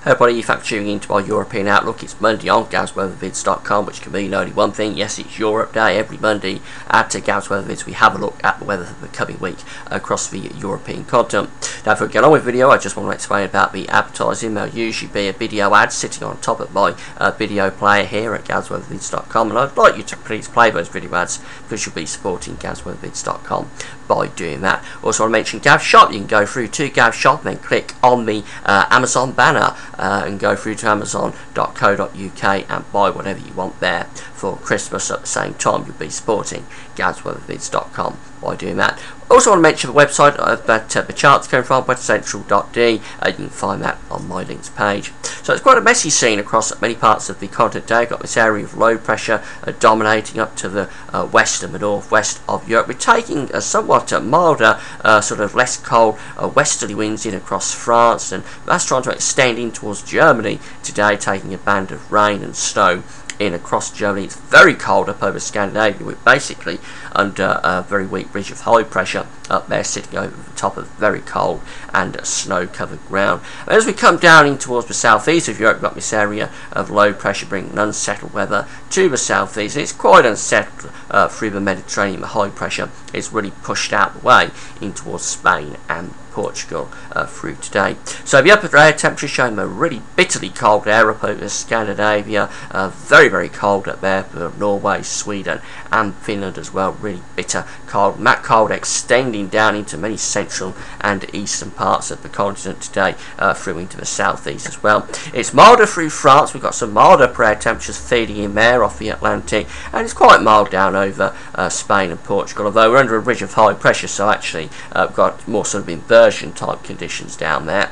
Hey everybody, thanks for tuning in to our European Outlook. It's Monday on GavsWeatherVids.com, which can mean only one thing. Yes, it's Europe Day. Every Monday at GavsWeatherVids we have a look at the weather for the coming week across the European continent. Now, before we get on with the video, I just want to explain about the advertising. There'll usually be a video ad sitting on top of my video player here at GavsWeatherVids.com, and I'd like you to please play those video ads because you'll be supporting GavsWeatherVids.com by doing that. Also, I want to mention Gav Shop. You can go through to Gav Shop and then click on the Amazon banner and go through to amazon.co.uk and buy whatever you want there for Christmas. At the same time, you'll be supporting GavsWeatherVids.com by doing that. Also, want to mention the website that the charts came from, weathercentral.de. You can find that on my links page. So it's quite a messy scene across many parts of the continent today. Got this area of low pressure dominating up to the west and the northwest of Europe. We're taking a somewhat milder, sort of less cold westerly winds in across France, and that's trying to extend in towards Germany today, taking a band of rain and snow in across Germany. It's very cold up over Scandinavia. We're basically under a very weak ridge of high pressure up there sitting over the top of very cold and snow covered ground. And as we come down in towards the southeast of Europe, we've got this area of low pressure bringing unsettled weather to the southeast. It's quite unsettled through the Mediterranean. The high pressure is really pushed out the way in towards Spain and Portugal through today. So the upper air temperature showing a really bitterly cold air up over Scandinavia, very cold up there for Norway, Sweden and Finland as well. Really bitter cold, and that cold extending down into many central and eastern parts of the continent today, through into the southeast as well. It's milder through France. We've got some milder upper air temperatures feeding in there off the Atlantic, and it's quite mild down over Spain and Portugal, although we're under a ridge of high pressure, so actually we've got more sort of inversion type conditions down there,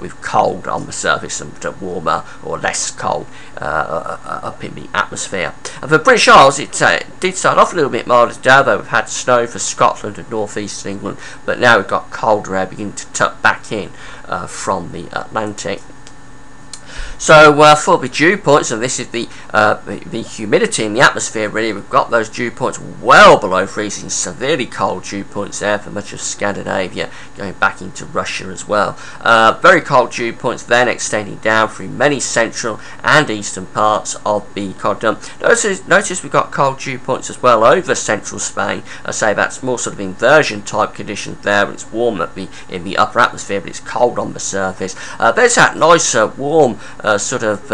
with cold on the surface and warmer or less cold up in the atmosphere. And for British Isles, it did start off a little bit milder today, though we've had snow for Scotland and northeastern England, but now we've got colder air beginning to tuck back in from the Atlantic. So for the dew points, and this is the humidity in the atmosphere really, we've got those dew points well below freezing, severely cold dew points there for much of Scandinavia, going back into Russia as well. Very cold dew points then extending down through many central and eastern parts of the continent. Notice we've got cold dew points as well over central Spain. I say that's more sort of inversion type conditions there. It's warm in the upper atmosphere, but it's cold on the surface. There's that nice warm sort of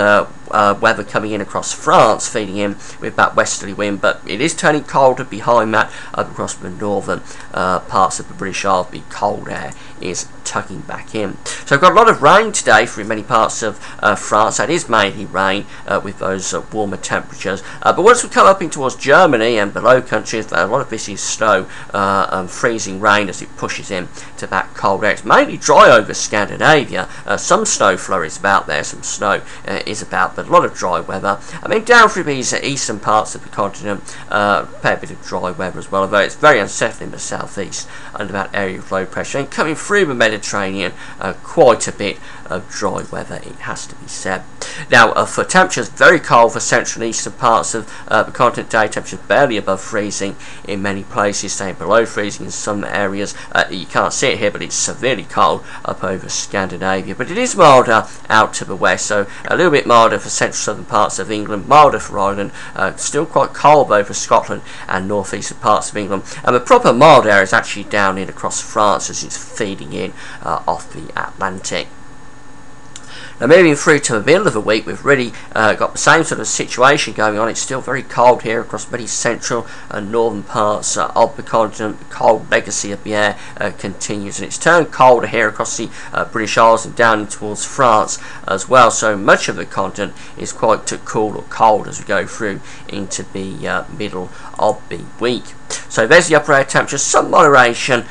weather coming in across France, feeding in with that westerly wind, but it is turning colder behind that across the northern parts of the British Isles. The cold air is tucking back in. So we've got a lot of rain today through many parts of France. That is mainly rain with those warmer temperatures. But once we come up in towards Germany and below countries, a lot of this is snow and freezing rain as it pushes in to that cold air. It's mainly dry over Scandinavia. Some snow flurries about there, some snow is about, but a lot of dry weather. I mean, down through these eastern parts of the continent, a fair bit of dry weather as well, although it's very unsettling in the southeast under that area of low pressure. And coming through the Mediterranean, quite a bit of dry weather, it has to be said. Now, for temperatures, very cold for central and eastern parts of the continent today. Temperatures barely above freezing in many places, staying below freezing in some areas. You can't see it here, but it's severely cold up over Scandinavia. But it is milder out to the west, so a little bit milder for central southern parts of England, milder for Ireland, still quite cold though for Scotland and northeastern parts of England. And the proper mild air is actually down in across France as it's feeding in off the Atlantic. Now, moving through to the middle of the week, we've really got the same sort of situation going on. It's still very cold here across many central and northern parts of the continent. The cold legacy of the air continues, and it's turned colder here across the British Isles and down towards France as well. So much of the continent is quite cool or cold as we go through into the middle of the week. So there's the upper air temperature, some moderation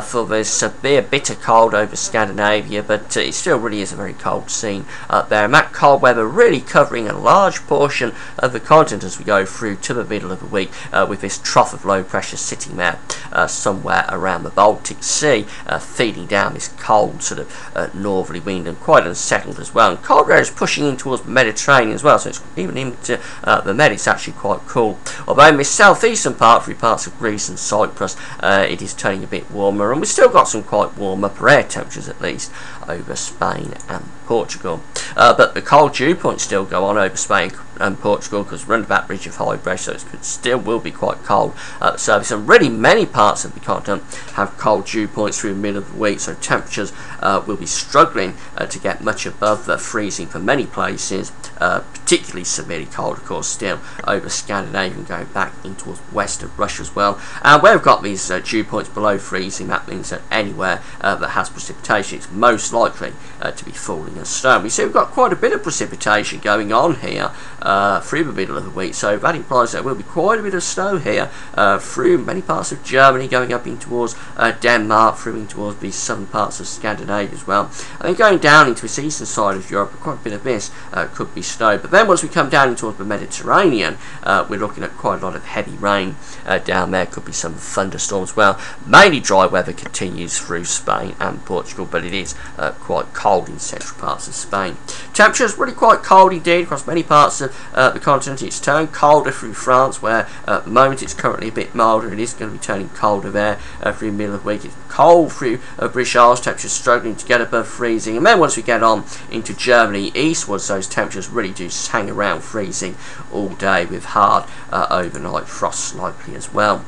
for the severe bitter cold over Scandinavia, but it still really is a very cold scene up there, and that cold weather really covering a large portion of the continent as we go through to the middle of the week, with this trough of low pressure sitting there somewhere around the Baltic Sea, feeding down this cold sort of northerly wind, and quite unsettled as well. And cold air is pushing in towards the Mediterranean as well, so it's even into the Med, it's actually quite cool. Although in this southeastern part, through parts of Greece and Cyprus, it is turning a bit warmer, and we've still got some quite warm upper air temperatures at least over Spain and Portugal. But the cold dew points still go on over Spain and Portugal, because we're under that ridge of high pressure, so it still will be quite cold at the surface. And really many parts of the continent have cold dew points through the middle of the week, so temperatures will be struggling to get much above the freezing for many places, particularly severely cold, of course, still over Scandinavia and going back in towards west of Russia as well. And where we've got these dew points below freezing, that means that anywhere that has precipitation, it's most likely to be falling as snow. We see we've got quite a bit of precipitation going on here through the middle of the week, so that implies there will be quite a bit of snow here through many parts of Germany, going up in towards Denmark, through in towards the southern parts of Scandinavia as well, and then going down into the eastern side of Europe. Quite a bit of this could be snow, but then once we come down towards the Mediterranean, we're looking at quite a lot of heavy rain down there. Could be some thunderstorms as well. Mainly dry weather continues through Spain and Portugal, but it is quite cold in central parts of Spain. Temperatures really quite cold indeed across many parts of the continent. It's turned colder through France, where at the moment it's currently a bit milder. It is going to be turning colder there through the middle of the week. It's cold through British Isles, temperatures struggling to get above freezing, and then once we get on into Germany eastwards, those temperatures really do hang around freezing all day, with hard overnight frosts likely as well.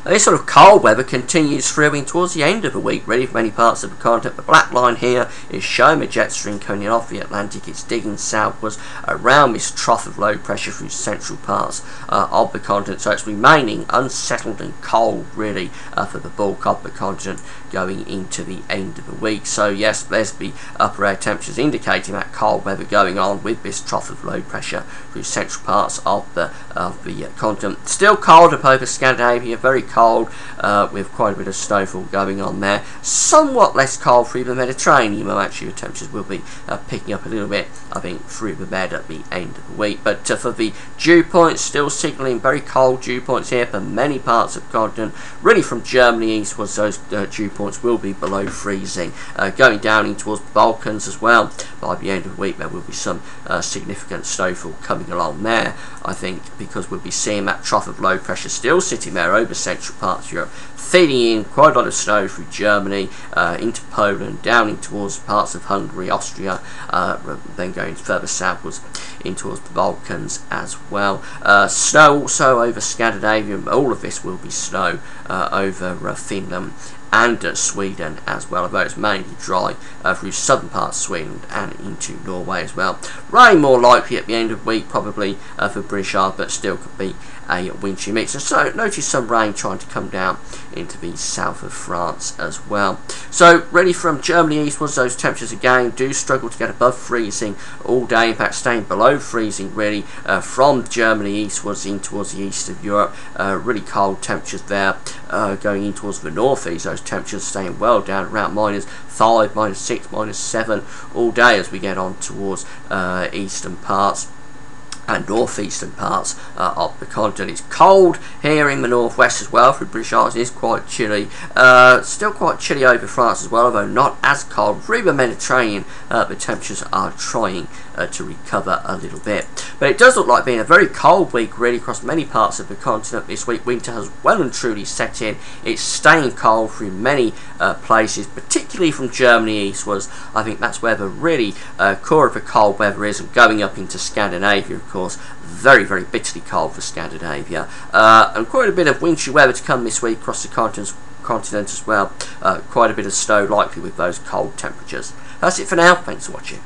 This sort of cold weather continues through in towards the end of the week, really for many parts of the continent. The black line here is showing the jet stream coming off the Atlantic. It's digging southwards around this trough of low pressure through central parts of the continent, so it's remaining unsettled and cold really for the bulk of the continent going into the end of the week. So yes, there's the upper air temperatures indicating that cold weather going on with this trough of low pressure through central parts of the continent. Still cold up over Scandinavia, very cold with quite a bit of snowfall going on there. Somewhat less cold through the Mediterranean, well actually the temperatures will be picking up a little bit, I think, through the Med at the end of the week. But for the dew points, still signalling very cold dew points here for many parts of the continent. Really from Germany eastwards, those dew points will be below freezing. Going down in towards the Balkans as well, by the end of the week there will be some significant snowfall coming along there, I think, because we'll be seeing that trough of low pressure still sitting there over central parts of Europe, feeding in quite a lot of snow through Germany, into Poland, down in towards parts of Hungary, Austria, then going further southwards in towards the Balkans as well. Snow also over Scandinavia. All of this will be snow over Finland and Sweden as well, although it's mainly dry through southern parts of Sweden and into Norway as well. Rain more likely at the end of the week, probably for British Isles, but still could be a wintry mix. And so notice some rain trying to come down into the south of France as well. So really from Germany eastwards, those temperatures again do struggle to get above freezing all day, in fact staying below freezing really from Germany eastwards in towards the east of Europe. Really cold temperatures there going in towards the northeast, those temperatures staying well down around -5, -6, -7 all day as we get on towards eastern parts and northeastern parts of the continent. It's cold here in the northwest as well through British Isles. It is quite chilly, still quite chilly over France as well, although not as cold. Through the Mediterranean the temperatures are trying to recover a little bit, but it does look like being a very cold week really across many parts of the continent this week. Winter has well and truly set in. It's staying cold through many places, particularly from Germany eastwards. I think that's where the really core of the cold weather is, and going up into Scandinavia, of course, very, very bitterly cold for Scandinavia, and quite a bit of wintry weather to come this week across the continent as well. Quite a bit of snow likely with those cold temperatures. That's it for now. Thanks for watching.